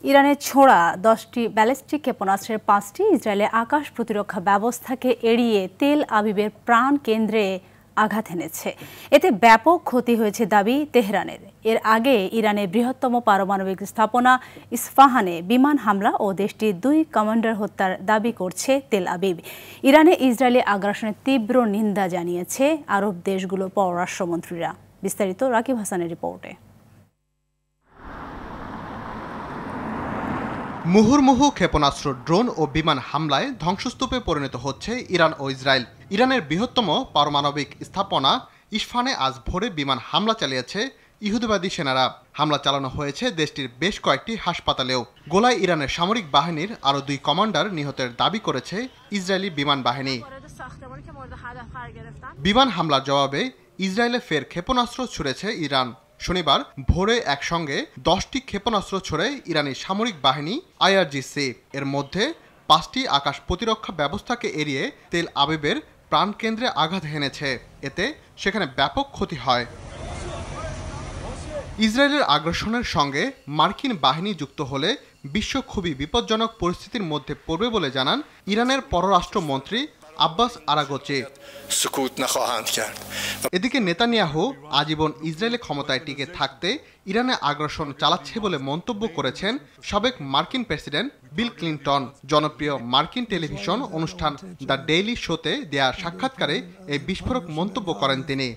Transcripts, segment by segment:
ইরানের ছোড়া 10টি ব্যালিস্টিক ক্ষেপণাস্ত্রের 5টি ইসরায়েলের আকাশ প্রতিরক্ষা ব্যবস্থাকে এড়িয়ে তেল আবিবের প্রাণ কেন্দ্রে আঘাত এনেছে। এতে ব্যাপক ক্ষতি হয়েছে দাবি তেহরানের। এর আগে ইরানের বৃহত্তম পারমাণবিক স্থাপনা ইস্পাহানে বিমান হামলা ও দেশটির 2 কমান্ডার হত্যার দাবি করছে তেল আবিব। ইরানে ইসরায়েলি আগ্রাসনের তীব্র নিন্দা জানিয়েছে আরব দেশগুলোর পররাষ্ট্রমন্ত্রীরা। বিস্তারিত রাকিব হাসানের রিপোর্টে। মুহুর্মুহু ক্ষেপণাস্ত্র, ড্রোন ও বিমান হামলায় ধ্বংসস্তূপে পরিণত হচ্ছে ইরান ও ইসরায়েল। ইরানের বৃহত্তম পারমাণবিক স্থাপনা ইস্পাহানে আজ ভোরে বিমান হামলা চালিয়েছে ইহুদিবাদী সেনারা। হামলা চালানো হয়েছে দেশটির বেশ কয়েকটি হাসপাতালেও। গোলায় ইরানের সামরিক বাহিনীর আরও 2 কমান্ডার নিহতের দাবি করেছে ইসরায়েলি বিমান বাহিনী। বিমান হামলার জবাবে ইসরায়েলে ফের ক্ষেপণাস্ত্র ছুড়েছে ইরান। শনিবার ভোরে একসঙ্গে 10টি ক্ষেপণাস্ত্র ছড়ে ইরানি সামরিক বাহিনী IRGC। এর মধ্যে 5টি আকাশ প্রতিরক্ষা ব্যবস্থাকে এড়িয়ে তেল আবিবের প্রাণকেন্দ্রে আঘাত হেনেছে। এতে সেখানে ব্যাপক ক্ষতি হয়। ইসরায়েলের আগ্রাসনের সঙ্গে মার্কিন বাহিনী যুক্ত হলে বিশ্ব খুবই বিপজ্জনক পরিস্থিতির মধ্যে পড়বে বলে জানান ইরানের পররাষ্ট্রমন্ত্রী আব্বাস আরাগচি। এদিকে নেতানিয়াহু আজীবন ইসরায়েলে ক্ষমতায় টিকে থাকতে ইরানে আগ্রাসন চালাচ্ছে বলে মন্তব্য করেছেন সাবেক মার্কিন প্রেসিডেন্ট বিল ক্লিন্টন। জনপ্রিয় মার্কিন টেলিভিশন অনুষ্ঠান দ্য ডেইলি শোতে দেয়া সাক্ষাৎকারে এই বিস্ফোরক মন্তব্য করেন তিনি।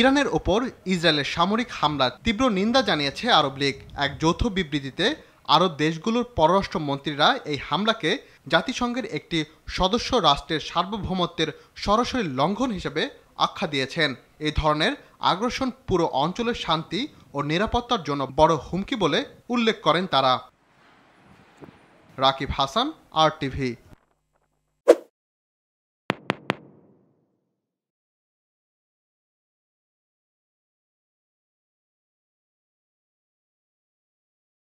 ইরানের ওপর ইসরায়েলের সামরিক হামলার তীব্র নিন্দা জানিয়েছে আরব লীগ। এক যৌথ বিবৃতিতে আরব দেশগুলোর পররাষ্ট্রমন্ত্রীরা এই হামলাকে জাতিসংঘের একটি সদস্য রাষ্ট্রের সার্বভৌমত্বের সরাসরি লঙ্ঘন হিসেবে আখ্যা দিয়েছেন। এই ধরনের আগ্রাসন পুরো অঞ্চলের শান্তি ও নিরাপত্তার জন্য বড় হুমকি বলে উল্লেখ করেন তারা। রাকিব হাসান, RTV।